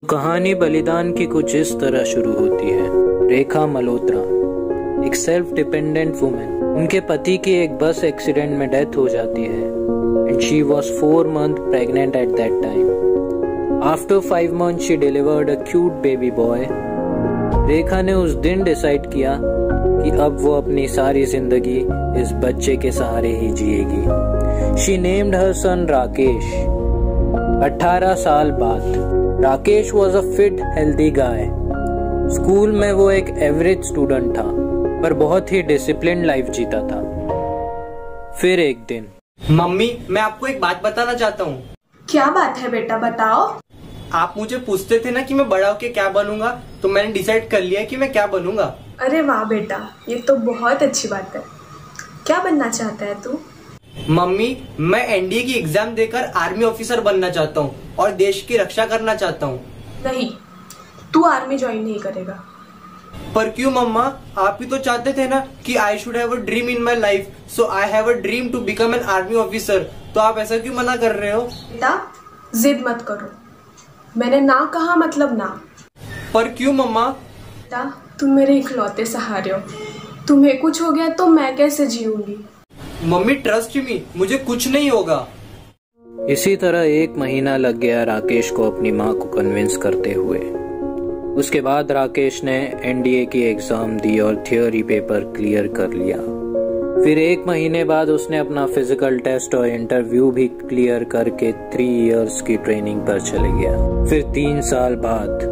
कहानी बलिदान की कुछ इस तरह शुरू होती है। रेखा मल्होत्रा एक सेल्फ डिपेंडेंट वुमेन। उनके पति की एक बस एक्सीडेंट में डेथ हो जाती है and she was 4 months pregnant at that time. After 5 months she delivered a cute baby boy. Rekha ने उस दिन डिसाइड किया कि अब वो अपनी सारी जिंदगी इस बच्चे के सहारे ही जिएगी। शी नेम्ड हर सन राकेश। 18 साल बाद Rakesh was a fit healthy guy. School में वो एक एवरेज स्टूडेंट था पर बहुत ही डिसिप्लिन लाइफ जीता था। फिर एक दिन, मम्मी मैं आपको एक बात बताना चाहता हूँ। क्या बात है बेटा, बताओ। आप मुझे पूछते थे ना कि मैं बड़ा होके क्या बनूंगा, तो मैंने डिसाइड कर लिया कि मैं क्या बनूंगा। अरे वाह बेटा, ये तो बहुत अच्छी बात है। क्या बनना चाहता है तू? मम्मी मैं एनडीए की एग्जाम देकर आर्मी ऑफिसर बनना चाहता हूँ और देश की रक्षा करना चाहता हूँ। नहीं, तू आर्मी ज्वाइन नहीं करेगा। पर क्यों मम्मा, आप ही तो चाहते थे ना कि I should have a dream in my life, so I have a dream to become an army officer. तो आप ऐसा क्यों मना कर रहे हो? बेटा जिद मत करो, मैंने ना कहा मतलब ना। पर क्यों मम्मा? बेटा तुम मेरे इकलौते सहारे हो, तुम्हें कुछ हो गया तो मैं कैसे जीऊंगी? मम्मी ट्रस्ट मी, मुझे कुछ नहीं होगा। इसी तरह 1 महीना लग गया राकेश को अपनी माँ को कन्विंस करते हुए। उसके बाद राकेश ने एनडीए की एग्जाम दी और थियोरी पेपर क्लियर कर लिया। फिर 1 महीने बाद उसने अपना फिजिकल टेस्ट और इंटरव्यू भी क्लियर करके 3 years की ट्रेनिंग पर चले गया। फिर 3 साल बाद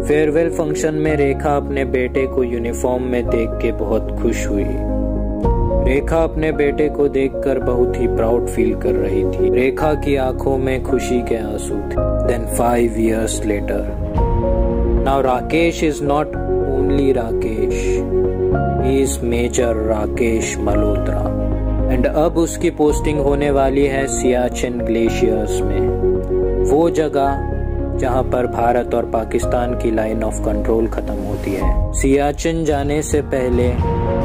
फेयरवेल फंक्शन में रेखा अपने बेटे को यूनिफॉर्म में देख के बहुत खुश हुई। रेखा अपने बेटे को देखकर बहुत ही प्राउड फील कर रही थी। रेखा की आंखों में खुशी के आंसू थे। Then 5 years later, now Rakesh is not only Rakesh, he is Major Rakesh Malhotra, and अब उसकी पोस्टिंग होने वाली है सियाचिन ग्लेशियर्स में, वो जगह जहां पर भारत और पाकिस्तान की लाइन ऑफ कंट्रोल खत्म होती है। सियाचिन जाने से पहले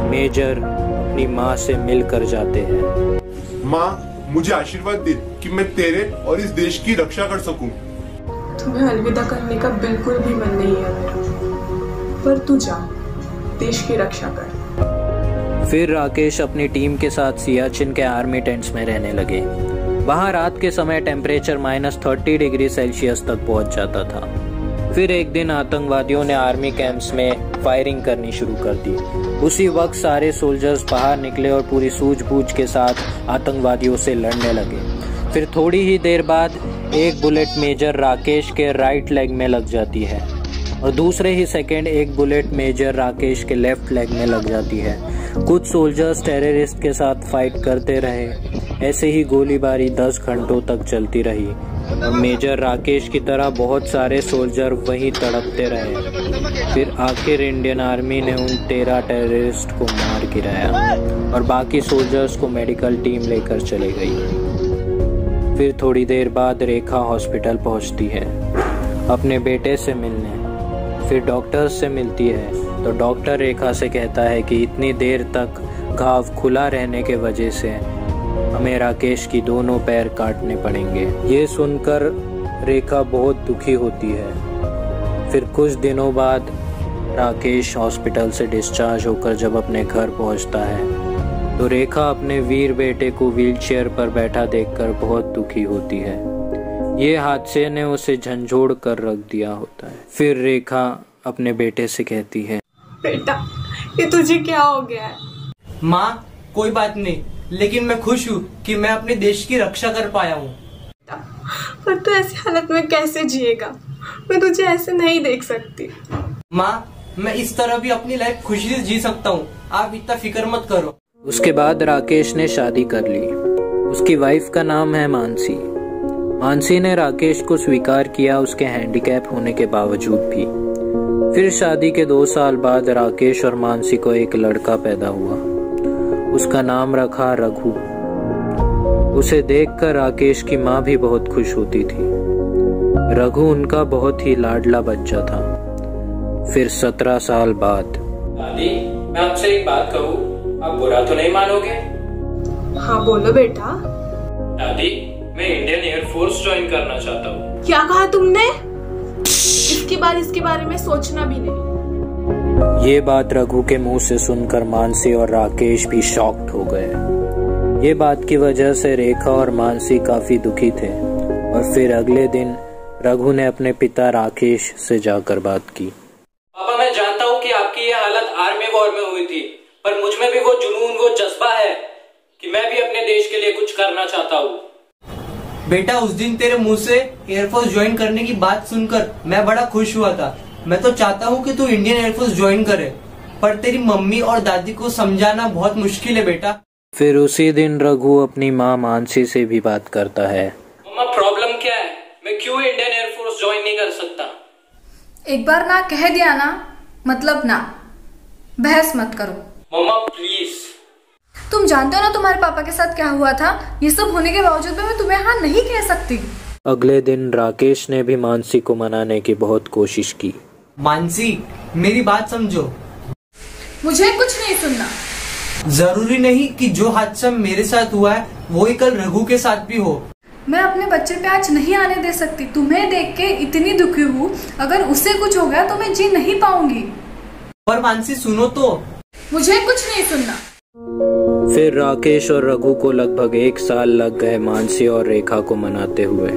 मेजर अपनी माँ से मिलकर जाते हैं। माँ मुझे आशीर्वाद दे कि मैं तेरे और इस देश की रक्षा कर सकूं। तुम्हें अलविदा करने का बिल्कुल भी मन नहीं है मेरा, पर तू जा, देश की रक्षा कर। फिर राकेश अपनी टीम के साथ सियाचिन के आर्मी टेंट्स में रहने लगे। वहाँ रात के समय टेम्परेचर -30 डिग्री सेल्सियस तक पहुँच जाता था। फिर एक दिन आतंकवादियों ने आर्मी कैंप्स में फायरिंग करनी शुरू कर दी। उसी वक्त सारे सोल्जर्स बाहर निकले और पूरी सूझबूझ के साथ आतंकवादियों से लड़ने लगे। फिर थोड़ी ही देर बाद एक बुलेट मेजर राकेश के राइट लेग में लग जाती है और दूसरे ही सेकंड एक बुलेट मेजर राकेश के लेफ्ट लेग में लग जाती है। कुछ सोल्जर्स टेररिस्ट के साथ फाइट करते रहे। ऐसे ही गोलीबारी 10 घंटों तक चलती रही और मेजर राकेश की तरह बहुत सारे सोल्जर वहीं तड़पते रहे। फिर आखिर इंडियन आर्मी ने उन 13 टेररिस्ट को मार गिराया और बाकी सोल्जर्स को मेडिकल टीम लेकर चले गई। फिर थोड़ी देर बाद रेखा हॉस्पिटल पहुंचती है अपने बेटे से मिलने। फिर डॉक्टर से मिलती है तो डॉक्टर रेखा से कहता है कि इतनी देर तक घाव खुला रहने के वजह से हमें राकेश की दोनों पैर काटने पड़ेंगे। ये सुनकर रेखा बहुत दुखी होती है। फिर कुछ दिनों बाद राकेश हॉस्पिटल से डिस्चार्ज होकर जब अपने घर पहुंचता है तो रेखा अपने वीर बेटे को व्हीलचेयर पर बैठा देखकर बहुत दुखी होती है। ये हादसे ने उसे झंझोड़ कर रख दिया होता है। फिर रेखा अपने बेटे से कहती है, बेटा ये तुझे क्या हो गया है? माँ कोई बात नहीं, लेकिन मैं खुश हूँ कि मैं अपने देश की रक्षा कर पाया हूँ। पर तू ऐसी हालत में कैसे जिएगा? मैं तुझे ऐसे नहीं देख सकती। माँ मैं इस तरह भी अपनी लाइफ खुशी से जी सकता हूँ, आप इतना फिक्र मत करो। उसके बाद राकेश ने शादी कर ली। उसकी वाइफ का नाम है मानसी। मानसी ने राकेश को स्वीकार किया उसके हैंडीकैप होने के बावजूद भी। फिर शादी के 2 साल बाद राकेश और मानसी को एक लड़का पैदा हुआ। उसका नाम रखा रघु। उसे देखकर राकेश की माँ भी बहुत खुश होती थी। रघु उनका बहुत ही लाडला बच्चा था। फिर 17 साल बाद, दादी मैं आपसे एक बात कहूँ, आप बुरा तो नहीं मानोगे? हाँ बोलो बेटा। दादी मैं इंडियन एयरफोर्स ज्वाइन करना चाहता हूँ। क्या कहा तुमने? इसके बाद इसके बारे में सोचना भी नहीं। ये बात रघु के मुंह से सुनकर मानसी और राकेश भी शॉक्ड हो गए। ये बात की वजह से रेखा और मानसी काफी दुखी थे और फिर अगले दिन रघु ने अपने पिता राकेश से जाकर बात की। पापा, मैं जानता हूँ कि आपकी ये हालत आर्मी वॉर में हुई थी, पर मुझ में भी वो जुनून, वो जज्बा है कि मैं भी अपने देश के लिए कुछ करना चाहता हूँ। बेटा, उस दिन तेरे मुंह से एयरफोर्स ज्वाइन करने की बात सुनकर मैं बड़ा खुश हुआ था। मैं तो चाहता हूँ कि तू इंडियन एयरफोर्स ज्वाइन करे, पर तेरी मम्मी और दादी को समझाना बहुत मुश्किल है बेटा। फिर उसी दिन रघु अपनी माँ मानसी से भी बात करता है। मम्मा, प्रॉब्लम क्या है? मैं क्यों इंडियन एयरफोर्स ज्वाइन नहीं कर सकता? एक बार ना कह दिया ना, मतलब ना। बहस मत करो। मम्मा प्लीज। तुम जानते हो ना तुम्हारे पापा के साथ क्या हुआ था। ये सब होने के बावजूद भी मैं तुम्हें हाँ नहीं कह सकती। अगले दिन राकेश ने भी मानसी को मनाने की बहुत कोशिश की। मानसी, मेरी बात समझो। मुझे कुछ नहीं सुनना। जरूरी नहीं कि जो हादसा मेरे साथ हुआ है वही कल रघु के साथ भी हो। मैं अपने बच्चे पे आज नहीं आने दे सकती। तुम्हें देख के इतनी दुखी हूँ, अगर उससे कुछ हो गया तो मैं जी नहीं पाऊंगी। पर मानसी सुनो तो। मुझे कुछ नहीं सुनना। फिर राकेश और रघु को लगभग 1 साल लग गए मानसी और रेखा को मनाते हुए।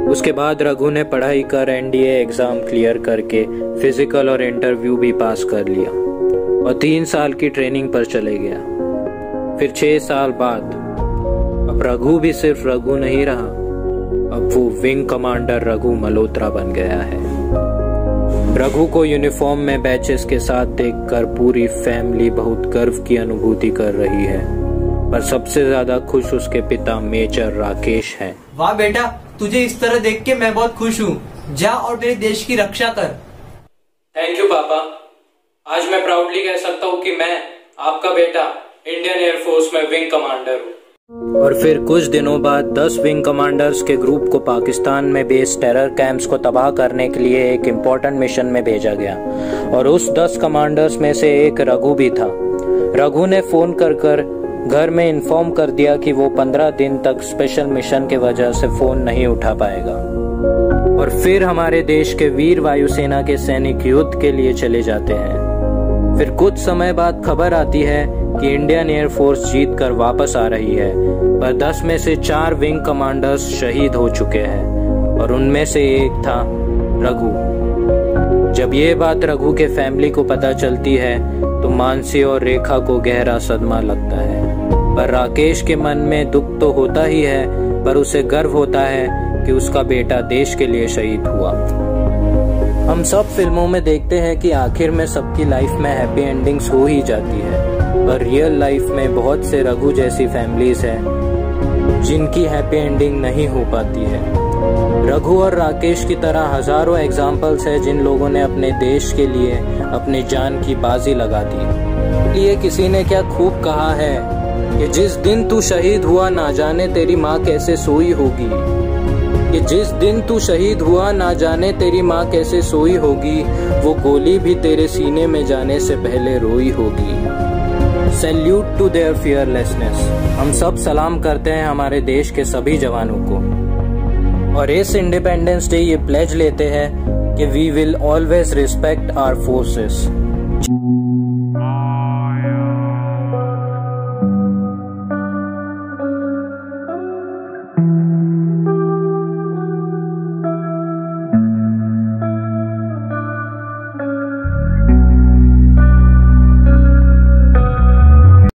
उसके बाद रघु ने पढ़ाई कर NDA एग्जाम क्लियर करके फिजिकल और इंटरव्यू भी पास कर लिया और 3 साल की ट्रेनिंग पर चले गया। फिर 6 साल बाद अब रघु भी सिर्फ रघु नहीं रहा, अब वो विंग कमांडर रघु मल्होत्रा बन गया है। रघु को यूनिफॉर्म में बैचेस के साथ देखकर पूरी फैमिली बहुत गर्व की अनुभूति कर रही है, पर सबसे ज्यादा खुश उसके पिता मेजर राकेश हैं। वाह बेटा, तुझे इस तरह देख के मैं बहुत खुश हूँ। जा और मेरे देश की रक्षा कर। थैंक यू पापा। आज मैं प्राउडली कह सकता हूँ कि मैं आपका बेटा इंडियन एयरफोर्स में विंग कमांडर हूँ। और फिर कुछ दिनों बाद 10 विंग कमांडर्स के ग्रुप को पाकिस्तान में बेस्ड टेरर कैंप्स को तबाह करने के लिए एक इम्पोर्टेंट मिशन में भेजा गया और उस 10 कमांडर्स में से एक रघु भी था। रघु ने फोन कर घर में इन्फॉर्म कर दिया कि वो 15 दिन तक स्पेशल मिशन के वजह से फोन नहीं उठा पाएगा। और फिर हमारे देश के वीर वायुसेना के सैनिक युद्ध के लिए चले जाते हैं। फिर कुछ समय बाद खबर आती है कि इंडियन एयरफोर्स जीत कर वापस आ रही है, पर 10 में से 4 विंग कमांडर्स शहीद हो चुके हैं और उनमें से एक था रघु। जब ये बात रघु के फैमिली को पता चलती है तो मानसी और रेखा को गहरा सदमा लगता है, पर राकेश के मन में दुख तो होता ही है, पर उसे गर्व होता है कि उसका बेटा देश के लिए शहीद हुआ। हम सब फिल्मों में देखते हैं कि आखिर में सबकी लाइफ में हैप्पी एंडिंग्स हो ही जाती है, पर रियल लाइफ में बहुत से रघु जैसी फैमिलीज हैं जिनकी हैप्पी एंडिंग नहीं हो पाती है। रघु और राकेश की तरह हजारों एग्जाम्पल्स हैं जिन लोगों ने अपने देश के लिए अपनी जान की बाजी लगा दी। ये किसी ने क्या खूब कहा है कि जिस दिन तू शहीद हुआ ना जाने तेरी माँ कैसे सोई होगी, कि जिस दिन तू शहीद हुआ ना जाने तेरी माँ कैसे सोई होगी, वो गोली भी तेरे सीने में जाने से पहले रोई होगी। Salute to their fearlessness. हम सब सलाम करते हैं हमारे देश के सभी जवानों को और इस इंडिपेंडेंस डे ये प्लेज लेते हैं कि we will always respect our forces.